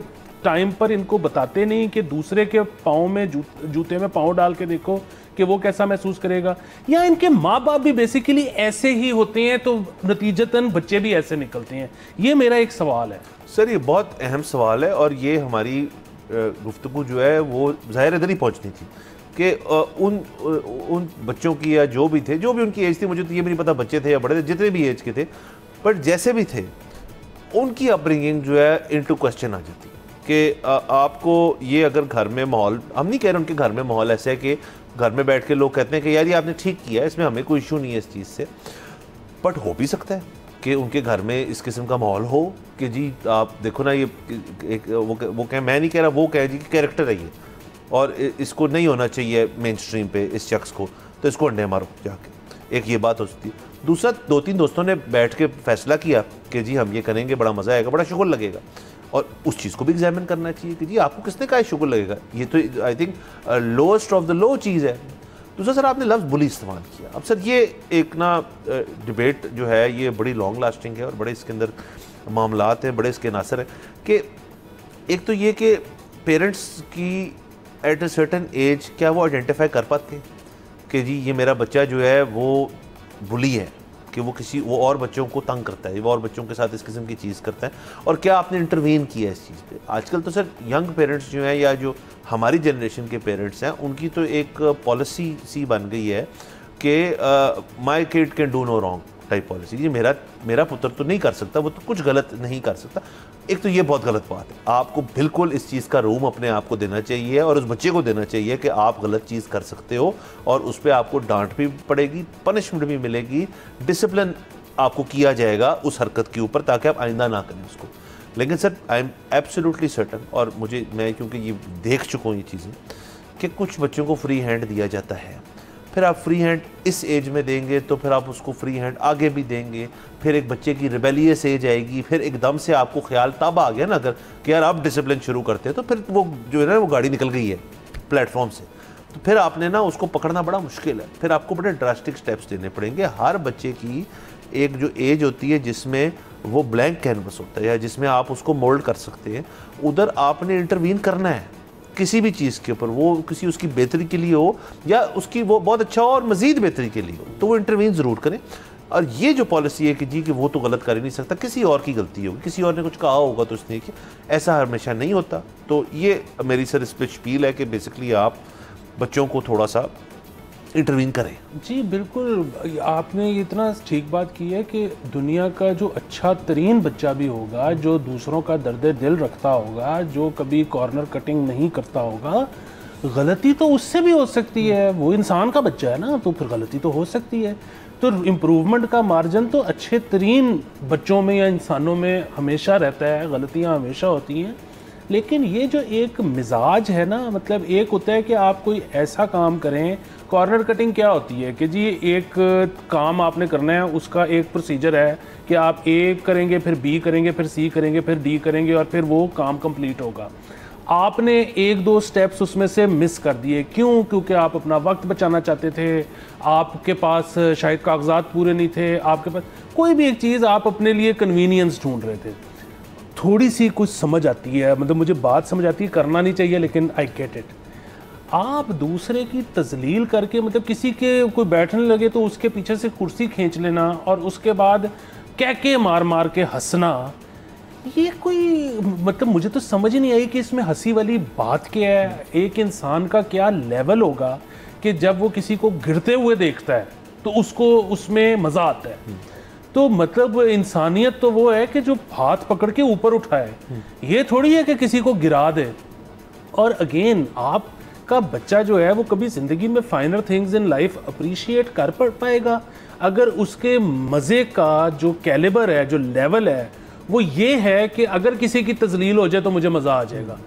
टाइम पर इनको बताते नहीं कि दूसरे के पाँव में जूते में पाँव डाल के देखो कि वो कैसा महसूस करेगा? या इनके माँ बाप भी बेसिकली ऐसे ही होते हैं तो नतीजतन बच्चे भी ऐसे निकलते हैं? ये मेरा एक सवाल है सर। ये बहुत अहम सवाल है और ये हमारी गुफ्तगू जो है वो ज़ाहिर इधर ही पहुँचनी थी कि उन बच्चों की या जो भी उनकी एज थी, मुझे तो ये भी नहीं पता बच्चे थे या बड़े थे, जितने भी एज के थे, बट जैसे भी थे, उनकी अपब्रिंगिंग जो है इनटू क्वेश्चन आ जाती कि आपको ये अगर घर में माहौल, हम नहीं कह रहे उनके घर में माहौल ऐसा है कि घर में बैठ के लोग कहते हैं कि यार ये आपने ठीक किया, इसमें हमें कोई इशू नहीं है इस चीज़ से, बट हो भी सकता है कि उनके घर में इस किस्म का माहौल हो कि जी आप देखो ना, ये एक वो कहें, मैं नहीं कह रहा, वो कहे जी कि कैरेक्टर है ये और इसको नहीं होना चाहिए मेन स्ट्रीम पे इस शख्स को, तो इसको अंडे मारो जाके। एक ये बात हो सकती है। दूसरा, 2-3 दोस्तों ने बैठ के फैसला किया कि जी हम ये करेंगे, बड़ा मज़ा आएगा, बड़ा शुगल लगेगा, और उस चीज़ को भी एग्जामिन करना चाहिए कि जी आपको किसने कहा शुगल लगेगा। ये तो I think lowest of the low चीज़ है। दूसरा सर, आपने लफ्ज़ बुली इस्तेमाल किया। अब सर ये एक ना डिबेट जो है ये बड़ी लॉन्ग लास्टिंग है और बड़े इसके अंदर मामलात हैं, बड़े इसके नासर हैं कि एक तो ये कि पेरेंट्स की एट अ सर्टन एज क्या वो आइडेंटिफाई कर पाते हैं कि जी ये मेरा बच्चा जो है वो बुली है, कि वो और बच्चों को तंग करता है, वो और बच्चों के साथ इस किस्म की चीज़ करता है, और क्या आपने इंटरवीन किया इस चीज़ पे? आजकल तो सर यंग पेरेंट्स जो हैं या जो हमारी जनरेशन के पेरेंट्स हैं, उनकी तो एक पॉलिसी सी बन गई है कि my kid can do no wrong type policy. जी मेरा पुत्र तो नहीं कर सकता, वो तो कुछ गलत नहीं कर सकता। एक तो ये बहुत गलत बात है। आपको बिल्कुल इस चीज़ का रूम अपने आप को देना चाहिए और उस बच्चे को देना चाहिए कि आप गलत चीज़ कर सकते हो, और उस पर आपको डांट भी पड़ेगी, पनिशमेंट भी मिलेगी, डिसिप्लिन आपको किया जाएगा उस हरकत के ऊपर, ताकि आप आइंदा ना करें उसको। लेकिन sir I am absolutely certain, और मैं क्योंकि ये देख चुका हूँ ये चीज़ें, कि कुछ बच्चों को फ्री हैंड दिया जाता है, फिर आप फ्री हैंड इस एज में देंगे तो फिर आप उसको फ्री हैंड आगे भी देंगे, फिर एक बच्चे की रिबेलियस एज आएगी, फिर एकदम से आपको ख्याल तब आ गया ना अगर कि यार आप डिसिप्लिन शुरू करते हैं, तो फिर वो जो है ना वो गाड़ी निकल गई है प्लेटफॉर्म से, तो फिर आपने ना उसको पकड़ना बड़ा मुश्किल है। फिर आपको बड़े ड्रास्टिक स्टेप्स देने पड़ेंगे। हर बच्चे की एक जो एज होती है जिसमें वो ब्लैंक कैनवस होता है या जिसमें आप उसको मोल्ड कर सकते हैं, उधर आपने इंटरवीन करना है किसी भी चीज़ के ऊपर, वो किसी उसकी बेहतरी के लिए हो या उसकी वो बहुत अच्छा हो और मज़ीद बेहतरी के लिए हो, तो वो इंटरवीन ज़रूर करें। और ये जो पॉलिसी है कि जी कि वो तो गलत कर ही नहीं सकता, किसी और की गलती होगी, किसी और ने कुछ कहा होगा तो उसने कि ऐसा हमेशा नहीं होता। तो ये मेरी सर इस पर अपील है कि बेसिकली आप बच्चों को थोड़ा सा इंटरवीन करें? जी बिल्कुल, आपने ये इतना ठीक बात की है कि दुनिया का जो अच्छा तरीन बच्चा भी होगा, जो दूसरों का दर्द दिल रखता होगा, जो कभी कॉर्नर कटिंग नहीं करता होगा, गलती तो उससे भी हो सकती है। वो इंसान का बच्चा है ना, तो फिर गलती तो हो सकती है। तो इम्प्रूवमेंट का मार्जिन तो अच्छे तरीन बच्चों में या इंसानों में हमेशा रहता है, गलतियाँ हमेशा होती हैं। लेकिन ये जो एक मिजाज है ना, मतलब एक होता है कि आप कोई ऐसा काम करें, कॉर्नर कटिंग क्या होती है कि जी एक काम आपने करना है, उसका एक प्रोसीजर है कि आप ए करेंगे, फिर बी करेंगे, फिर सी करेंगे, फिर डी करेंगे और फिर वो काम कंप्लीट होगा। आपने एक दो स्टेप्स उसमें से मिस कर दिए, क्यों? क्योंकि आप अपना वक्त बचाना चाहते थे, आपके पास शायद कागजात पूरे नहीं थे, आपके पास कोई भी एक चीज़, आप अपने लिए कन्वीनियंस ढूंढ रहे थे। थोड़ी सी कुछ समझ आती है, मतलब मुझे बात समझ आती है, करना नहीं चाहिए लेकिन आई गेट इट। आप दूसरे की तजलील करके, मतलब किसी के कोई बैठने लगे तो उसके पीछे से कुर्सी खींच लेना और उसके बाद कैके मार मार के हंसना, ये कोई, मतलब मुझे तो समझ ही नहीं आई कि इसमें हंसी वाली बात क्या है। एक इंसान का क्या लेवल होगा कि जब वो किसी को गिरते हुए देखता है तो उसको उसमें मज़ा आता है। तो मतलब इंसानियत तो वो है कि जो हाथ पकड़ के ऊपर उठाए, ये थोड़ी है कि किसी को गिरा दे। और अगेन, आपका बच्चा जो है वो कभी ज़िंदगी में फाइनर थिंग्स इन लाइफ अप्रिशिएट कर पाएगा अगर उसके मज़े का जो कैलिबर है, जो लेवल है, वो ये है कि अगर किसी की तजलील हो जाए तो मुझे मज़ा आ जाएगा।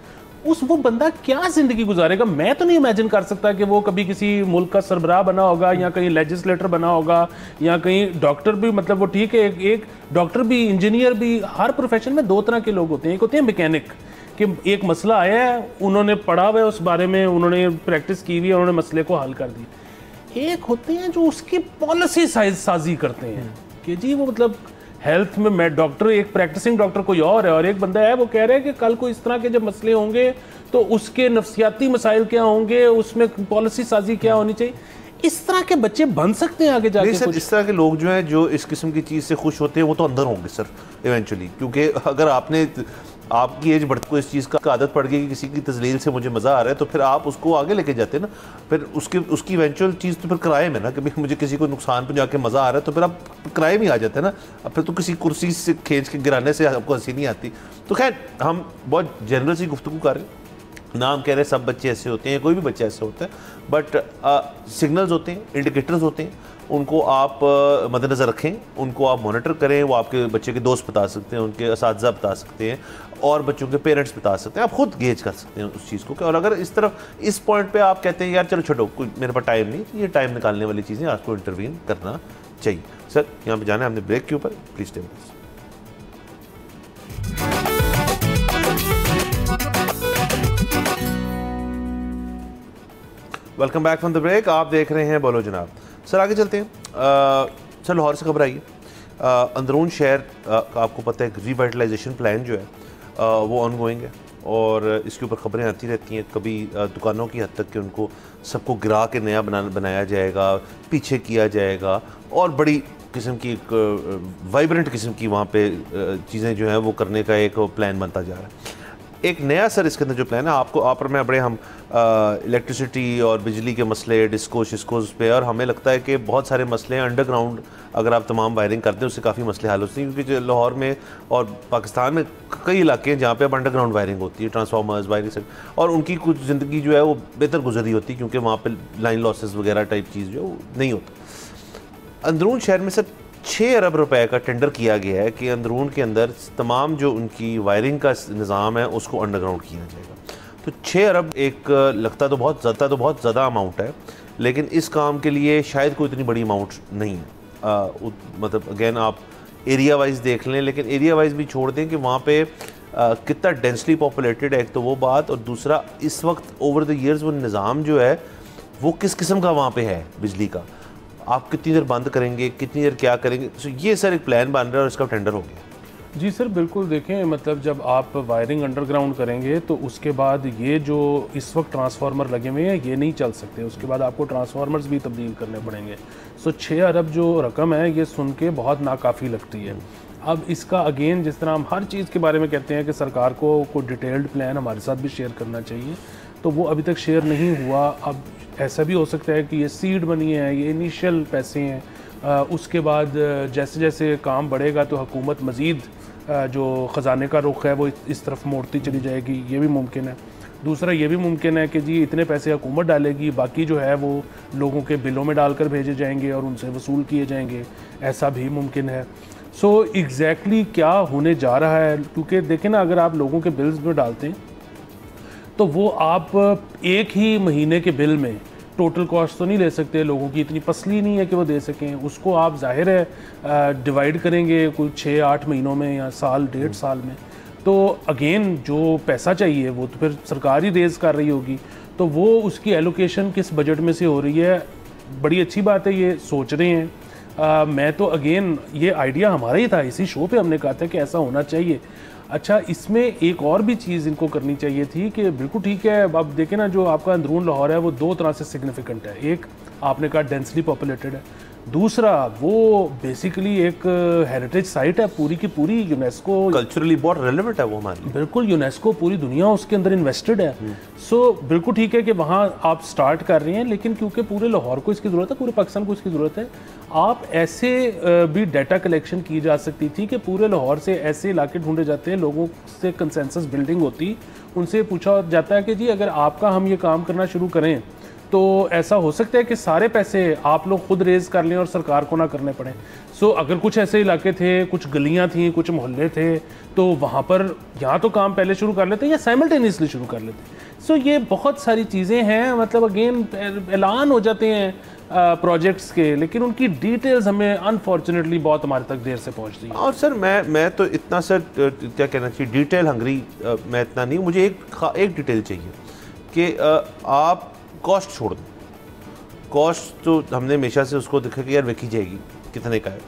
वो बंदा क्या ज़िंदगी गुजारेगा? मैं तो नहीं इमेजिन कर सकता कि वो कभी किसी मुल्क का सरबराह बना होगा या कहीं लेजिस्लेटर बना होगा या कहीं डॉक्टर भी, मतलब वो ठीक है, एक डॉक्टर भी, इंजीनियर भी, हर प्रोफेशन में दो तरह के लोग होते हैं। एक होते हैं मैकेनिक, कि एक मसला आया है, उन्होंने पढ़ा हुआ है उस बारे में, उन्होंने प्रैक्टिस की हुई है, उन्होंने मसले को हल कर दी। एक होते हैं जो उसकी पॉलिसी साजी करते हैं कि जी वो, मतलब हेल्थ में मैं डॉक्टर, एक प्रैक्टिसिंग डॉक्टर कोई और है, और एक बंदा है वो कह रहा है कि कल को इस तरह के जब मसले होंगे तो उसके नफ्सियाती मसाइल क्या होंगे, उसमें पॉलिसी साजी क्या होनी चाहिए। इस तरह के बच्चे बन सकते हैं आगे जाके? सर, इस तरह के लोग जो हैं, जो इस किस्म की चीज़ से खुश होते हैं, वो तो अंदर होंगे सर इवेंचुअली। क्योंकि अगर आपकी एज बढ़ती को इस चीज़ का आदत पड़ गई कि किसी की तजलील से मुझे मज़ा आ रहा है, तो फिर आप उसको आगे लेके जाते हैं ना। फिर उसकी इवेंचुअल चीज़ तो फिर क्राइम है ना, कि भाई मुझे किसी को नुकसान पहुंचा के मज़ा आ रहा है, तो फिर आप क्राइम ही आ जाते हैं ना। अब फिर तो किसी कुर्सी से खींच के गिराने से आपको हंसी नहीं आती। तो खैर, हम बहुत जनरल सी गुफ्तगू कर रहे हैं। नाम कह रहे हैं सब बच्चे ऐसे होते हैं, कोई भी बच्चा ऐसे होता है, बट सिग्नल्स होते हैं, इंडिकेटर्स होते हैं, उनको आप मद्देनज़र रखें, उनको आप मॉनिटर करें। वो आपके बच्चे के दोस्त बता सकते हैं, उनके असातिज़ा बता सकते हैं, और बच्चों के पेरेंट्स बता सकते हैं। आप खुद गेज कर सकते हैं उस चीज़ को। और अगर इस पॉइंट पे आप कहते हैं यार चलो छोड़ो, कोई मेरे पास टाइम नहीं, ये टाइम निकालने वाली चीज़ें आपको इंटरवीन करना चाहिए। सर, यहाँ पे जाना है हमने ब्रेक के ऊपर, please stay with us. Welcome back from the break. आप देख रहे हैं बोलो जनाब। सर, आगे चलते हैं। सर, लाहौर से खबर आई है, अंदरून शहर का आपको पता है रिवाइटलाइजेशन प्लान जो है वो ऑनगोइंग है, और इसके ऊपर खबरें आती रहती हैं। कभी दुकानों की हद तक कि उनको सबको गिरा के नया बनाया जाएगा, पीछे किया जाएगा, और बड़ी किस्म की एक वाइब्रेंट किस्म की वहाँ पे चीज़ें जो हैं वो करने का एक प्लान बनता जा रहा है। एक नया सर इसके अंदर जो प्लान है, आप में बड़े हम इलेक्ट्रिसिटी और बिजली के मसले, डिस्कोस पे, और हमें लगता है कि बहुत सारे मसले हैं अंडरग्राउंड। अगर आप तमाम वायरिंग करते हैं उससे काफ़ी मसले हल होते हैं, क्योंकि लाहौर में और पाकिस्तान में कई इलाके हैं जहाँ पे अब अंडरग्राउंड वायरिंग होती है, ट्रांसफार्मर्स वायरिंग से, और उनकी कुछ ज़िंदगी जो है वो बेहतर गुजरी होती है, क्योंकि वहाँ पर लाइन लॉसेस वगैरह टाइप चीज़ जो है वो नहीं होता। अंदरून शहर में सर 6 अरब रुपए का टेंडर किया गया है कि अंदरून के अंदर तमाम जो उनकी वायरिंग का निज़ाम है उसको अंडरग्राउंड किया जाएगा। तो 6 अरब एक लगता तो बहुत ज़्यादा अमाउंट है, लेकिन इस काम के लिए शायद कोई इतनी बड़ी अमाउंट नहीं है। मतलब अगेन आप एरिया वाइज देख लें, लेकिन एरिया वाइज भी छोड़ दें कि वहाँ पे कितना डेंसली पॉपुलेटेड है, एक तो वो बात, और दूसरा इस वक्त ओवर द ईयर्स वो निज़ाम जो है वो किस किस्म का वहाँ पे है बिजली का, आप कितनी देर बंद करेंगे, कितनी देर क्या करेंगे। तो ये सर एक प्लान बन रहा है और इसका टेंडर हो गया। जी सर, बिल्कुल। देखें, मतलब जब आप वायरिंग अंडरग्राउंड करेंगे तो उसके बाद ये जो इस वक्त ट्रांसफार्मर लगे हुए हैं ये नहीं चल सकते, उसके बाद आपको ट्रांसफार्मर्स भी तब्दील करने पड़ेंगे। सो 6 अरब जो रकम है ये सुन के बहुत नाकाफ़ी लगती है। अब इसका अगेन, जिस तरह हम हर चीज़ के बारे में कहते हैं कि सरकार को डिटेल्ड प्लान हमारे साथ भी शेयर करना चाहिए, तो वो अभी तक शेयर नहीं हुआ। अब ऐसा भी हो सकता है कि ये सीड मनी है, ये इनिशियल पैसे हैं। उसके बाद जैसे जैसे काम बढ़ेगा तो हुकूमत मज़ीद जो ख़जाने का रुख है वो इस तरफ मोड़ती चली जाएगी, ये भी मुमकिन है। दूसरा ये भी मुमकिन है कि जी इतने पैसे हुकूमत डालेगी, बाकी जो है वो लोगों के बिलों में डालकर भेजे जाएंगे और उनसे वसूल किए जाएंगे, ऐसा भी मुमकिन है। सो एग्जैक्टली क्या होने जा रहा है, क्योंकि देखें ना, अगर आप लोगों के बिल्स में डालते हैं तो वो आप एक ही महीने के बिल में टोटल कॉस्ट तो नहीं ले सकते, लोगों की इतनी पसली नहीं है कि वो दे सकें। उसको आप जाहिर है डिवाइड करेंगे कुछ 6-8 महीनों में या साल 1.5 साल में, तो अगेन जो पैसा चाहिए वो तो फिर सरकार ही रेज़ कर रही होगी, तो वो उसकी एलोकेशन किस बजट में से हो रही है। बड़ी अच्छी बात है, ये सोच रहे हैं। मैं तो अगेन ये आइडिया हमारा ही था, इसी शो पे हमने कहा था कि ऐसा होना चाहिए। अच्छा, इसमें एक और भी चीज़ इनको करनी चाहिए थी कि बिल्कुल ठीक है, अब देखें ना, जो आपका अंदरून लाहौर है वो 2 तरह से सिग्निफिकेंट है। एक आपने कहा डेंसली पॉपुलेटेड है, दूसरा वो बेसिकली एक हेरिटेज साइट है पूरी की पूरी, यूनेस्को कल्चरली बहुत रेलेवेंट है वो हमारे लिए। बिल्कुल, यूनेस्को पूरी दुनिया उसके अंदर इन्वेस्टेड है। सो बिल्कुल ठीक है कि वहाँ आप स्टार्ट कर रहे हैं, लेकिन क्योंकि पूरे लाहौर को इसकी ज़रूरत है, पूरे पाकिस्तान को इसकी ज़रूरत है, आप ऐसे भी डाटा कलेक्शन की जा सकती थी कि पूरे लाहौर से ऐसे इलाके ढूंढे जाते हैं, लोगों से कंसेंसस बिल्डिंग होती, उनसे पूछा जाता है कि जी अगर आपका हम ये काम करना शुरू करें तो ऐसा हो सकता है कि सारे पैसे आप लोग खुद रेज कर लें और सरकार को ना करने पड़े। सो अगर कुछ ऐसे इलाके थे, कुछ गलियां थी, कुछ मोहल्ले थे, तो वहाँ पर या तो काम पहले शुरू कर लेते या साइमल्टेनियसली शुरू कर लेते। सो ये बहुत सारी चीज़ें हैं, मतलब अगेन ऐलान हो जाते हैं प्रोजेक्ट्स के, लेकिन उनकी डिटेल्स हमें अनफॉर्चुनेटली बहुत हमारे तक देर से पहुँचती है। और सर मैं तो इतना सर क्या कहना चाहिए, डिटेल हंगरी मैं इतना नहीं, मुझे एक डिटेल चाहिए कि आप कॉस्ट छोड़ दें। कॉस्ट तो हमने हमेशा से उसको देखा कि यार देखी जाएगी कितने का है।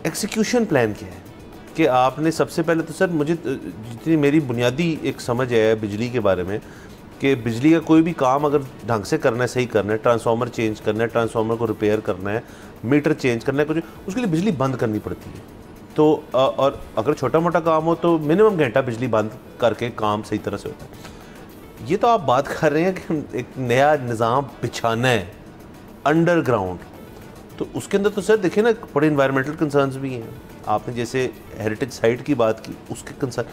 एक्सिक्यूशन प्लान क्या है कि आपने सबसे पहले तो सर, मुझे जितनी मेरी बुनियादी एक समझ है बिजली के बारे में कि बिजली का कोई भी काम अगर ढंग से करना है, सही करना है, ट्रांसफार्मर चेंज करना है, ट्रांसफार्मर को रिपेयर करना है, मीटर चेंज करना है, कुछ उसके लिए बिजली बंद करनी पड़ती है। तो और अगर छोटा मोटा काम हो तो मिनिमम घंटा बिजली बंद करके काम सही तरह से होता है। ये तो आप बात कर रहे हैं कि एक नया निज़ाम बिछाना है अंडरग्राउंड, तो उसके अंदर तो सर देखिए ना, बड़े इन्वायरमेंटल कंसर्न्स भी हैं। आपने जैसे हेरिटेज साइट की बात की, उसके कंसर्न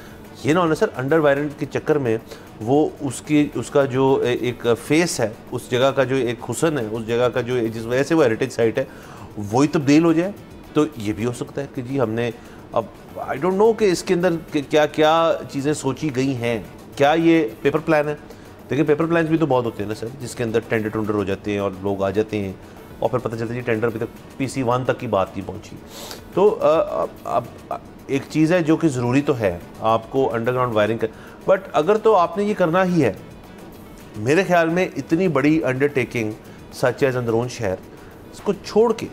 ये ना होना सर, अंडर वायरमेंट के चक्कर में वो उसका जो एक फेस है, उस जगह का जो एक हुस्न है, उस जगह का जो जिस वजह से वो हेरिटेज साइट है वही तब्दील हो जाए। तो ये भी हो सकता है कि जी हमने अब आई डोंट नो कि इसके अंदर क्या क्या चीज़ें सोची गई हैं। क्या ये पेपर प्लान है? देखिए पेपर प्लान्स भी तो बहुत होते हैं ना सर, जिसके अंदर टेंडर हो जाते हैं और लोग आ जाते हैं और फिर पता चलता है कि टेंडर अभी तक PC1 तक की बात नहीं पहुंची। तो अब एक चीज़ है जो कि ज़रूरी तो है आपको अंडरग्राउंड वायरिंग कर, बट अगर तो आपने ये करना ही है, मेरे ख्याल में इतनी बड़ी अंडरटेकिंग सच एज अंदरून शहर, इसको छोड़ के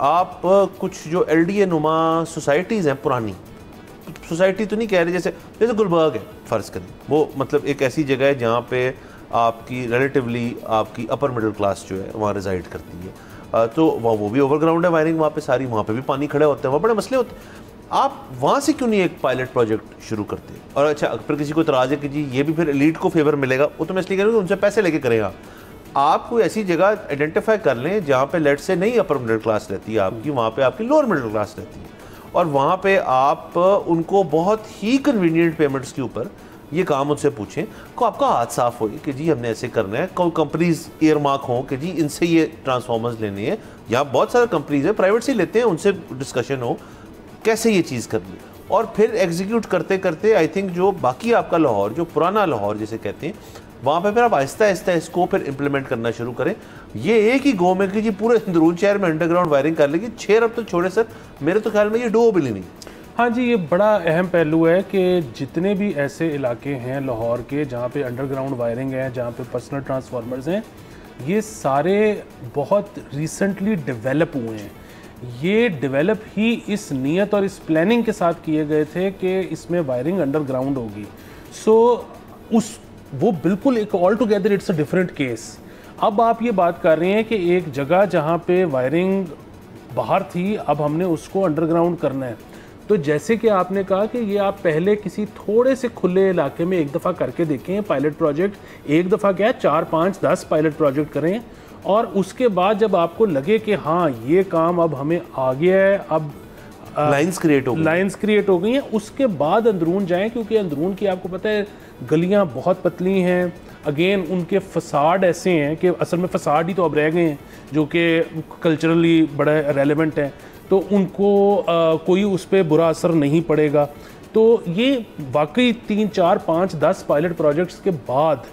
आप कुछ जो LDA नुमा सोसाइटीज़ हैं, पुरानी सोसाइटी तो नहीं कह रहे, जैसे गुलबर्ग है फ़र्ज़ करें, वो मतलब एक ऐसी जगह है जहाँ पे आपकी रिलेटिवली आपकी अपर मिडिल क्लास जो है वहाँ रिजाइड करती है, तो वो भी ओवरग्राउंड है वायरिंग वहाँ पे सारी, वहाँ पे भी पानी खड़े होते हैं, वहाँ बड़े मसले होते हैं। आप वहाँ से क्यों नहीं एक पायलट प्रोजेक्ट शुरू करते? और अच्छा, फिर किसी को इतराज़ है कि जी ये भी फिर एलीट को फेवर मिलेगा, वो तो मैं इसलिए कह रहा हूँ उनसे पैसे लेके करेगा। आप कोई ऐसी जगह आइडेंटिफाई कर लें जहाँ पे लेट से नहीं अपर मिडिल क्लास रहती है आपकी, वहाँ पे आपकी लोअर मिडिल क्लास रहती है, और वहाँ पे आप उनको बहुत ही कन्वीनियंट पेमेंट्स के ऊपर ये काम उनसे पूछें को आपका हाथ साफ हो कि जी हमने ऐसे करना है। कोई कंपनीज ईयर मार्क हो कि जी इनसे ये ट्रांसफार्मर्स लेने हैं, या बहुत सारे कंपनीज है प्राइवेट से लेते हैं, उनसे डिस्कशन हो कैसे ये चीज़ करनी, और फिर एग्जीक्यूट करते करते आई थिंक जो बाकी आपका लाहौर, जो पुराना लाहौर जिसे कहते हैं, वहाँ पे फिर आप आहिस्ता आहिस्ता इसको फिर इम्प्लीमेंट करना शुरू करें। ये एक ही गो में कि जी पूरे अंदरून शहर में अंडरग्राउंड वायरिंग कर लेगी, 6 अरब तो छोड़े सर, मेरे तो ख्याल में ये डूएबल ही नहीं। हाँ जी, ये बड़ा अहम पहलू है कि जितने भी ऐसे इलाके हैं लाहौर के जहाँ पे अंडरग्राउंड वायरिंग है, जहाँ पे पर्सनल ट्रांसफार्मर्स हैं, ये सारे बहुत रिसेंटली डेवलप हुए हैं। ये डेवलप ही इस नीयत और इस प्लानिंग के साथ किए गए थे कि इसमें वायरिंग अंडरग्राउंड होगी। सो वो बिल्कुल एक all together it's a different case. अब आप ये बात कर रहे हैं कि एक जगह जहाँ पे वायरिंग बाहर थी, अब हमने उसको अंडरग्राउंड करना है, तो तो जैसे कि आपने कहा कि ये आप पहले किसी थोड़े से खुले इलाके में एक दफ़ा करके देखें पायलट प्रोजेक्ट, एक दफ़ा क्या 4, 5, 10 पायलट प्रोजेक्ट करें, और उसके बाद जब आपको लगे कि हाँ ये काम अब हमें आ गया है, अब लाइंस क्रिएट हो गई हैं, उसके बाद अंदरून जाएं, क्योंकि अंदरून की आपको पता है गलियां बहुत पतली हैं। अगेन उनके फसाड ऐसे हैं कि असल में फसाड ही तो अब रह गए हैं जो कि कल्चरली बड़ा रेलेवेंट हैं, तो उनको कोई उस पर बुरा असर नहीं पड़ेगा। तो ये वाकई 3, 4, 5, 10 पायलट प्रोजेक्ट्स के बाद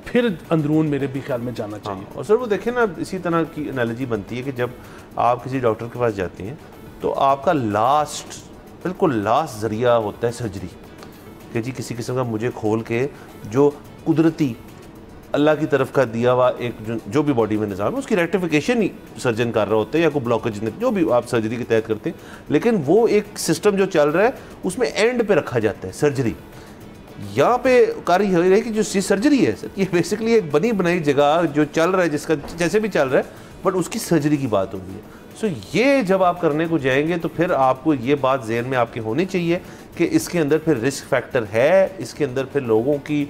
फिर अंदरून मेरे भी ख्याल में जाना चाहिए। और सर वो देखें ना, इसी तरह की एनालॉजी बनती है कि जब आप किसी डॉक्टर के पास जाती हैं तो आपका बिल्कुल लास्ट ज़रिया होता है सर्जरी, कि जी किसी किस्म का मुझे खोल के जो कुदरती अल्लाह की तरफ का दिया हुआ एक जो भी बॉडी में निज़ाम है उसकी रेक्टिफिकेशन ही सर्जन कर रहा होता है, या कोई ब्लॉकेज जो भी आप सर्जरी के तहत करते हैं, लेकिन वो एक सिस्टम जो चल रहा है उसमें एंड पे रखा जाता है सर्जरी। यहाँ पे कार्य यही है कि जो सर्जरी है सर, ये बेसिकली एक बनी बनाई जगह जो चल रहा है, जिसका जैसे भी चल रहा है, बट उसकी सर्जरी की बात हो रही है। सो ये जब आप करने को जाएंगे तो फिर आपको ये बात ज़हन में आपके होनी चाहिए कि इसके अंदर फिर रिस्क फैक्टर है, इसके अंदर फिर लोगों की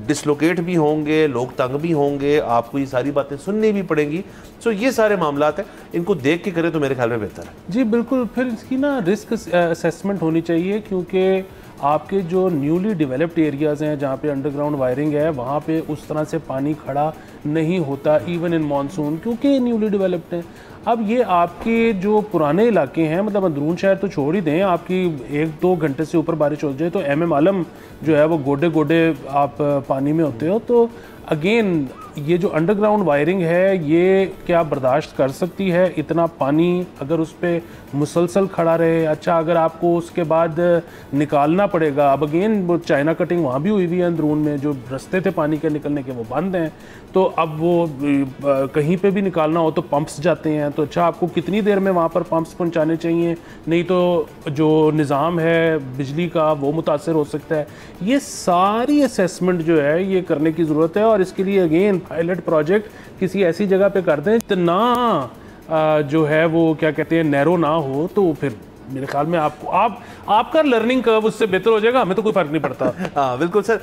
डिसलोकेट भी होंगे, लोग तंग भी होंगे, आपको ये सारी बातें सुननी भी पड़ेंगी। सो ये सारे मामलात हैं, इनको देख के करें तो मेरे ख्याल में बेहतर है। जी बिल्कुल, फिर इसकी ना रिस्क असेसमेंट होनी चाहिए, क्योंकि आपके जो न्यूली डेवलप्ड एरियाज़ हैं जहाँ पे अंडरग्राउंड वायरिंग है, वहाँ पे उस तरह से पानी खड़ा नहीं होता इवन इन मानसून, क्योंकि न्यूली डेवलप्ड हैं। अब ये आपके जो पुराने इलाके हैं, मतलब अंदरून शहर तो छोड़ ही दें, आपकी 1-2 घंटे से ऊपर बारिश हो जाए तो MM आलम जो है वो गोडे गोडे आप पानी में होते हो। तो अगेन ये जो अंडरग्राउंड वायरिंग है ये क्या बर्दाश्त कर सकती है इतना पानी अगर उस पर मुसलसल खड़ा रहे? अच्छा, अगर आपको उसके बाद निकालना पड़ेगा, अब अगेन वो चाइना कटिंग वहाँ भी हुई हुई है अंदरून में, जो रास्ते थे पानी के निकलने के वो बंद हैं, तो अब वो कहीं पे भी निकालना हो तो पंप्स जाते हैं। तो अच्छा, आपको कितनी देर में वहाँ पर पंप्स पहुँचाने चाहिए, नहीं तो जो निज़ाम है बिजली का वो मुतासर हो सकता है। ये सारी असेसमेंट जो है ये करने की ज़रूरत है, और इसके लिए अगेन पायलट प्रोजेक्ट किसी ऐसी जगह पे कर दें इतना जो है वो क्या कहते हैं नैरो ना हो, तो फिर मेरे ख्याल में आपका लर्निंग कर्व उससे बेहतर हो जाएगा, हमें तो कोई फर्क नहीं पड़ता। हाँ बिल्कुल सर।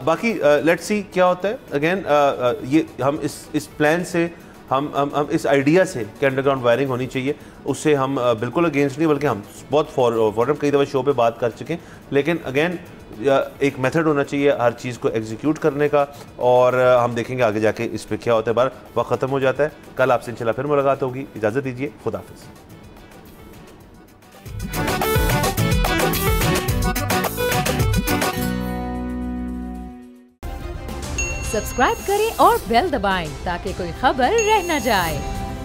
बाकी लेट्स सी क्या होता है। अगेन ये हम इस प्लान से हम इस आइडिया से कि अंडरग्राउंड वायरिंग होनी चाहिए, उससे हम बिल्कुल अगेंस्ट नहीं, बल्कि हम बहुत फॉरम कई दफ़ा शो पे बात कर चुके हैं। लेकिन अगेन एक मेथड होना चाहिए हर चीज़ को एग्जीक्यूट करने का, और हम देखेंगे आगे जाके इस पर क्या होता है। बार वक्त ख़त्म हो जाता है, कल आपसे इंशाल्लाह फिर मुलाकात होगी। इजाज़त दीजिए, खुदा हाफिज़। सब्सक्राइब करें और बेल दबाएं ताकि कोई खबर रह न जाए।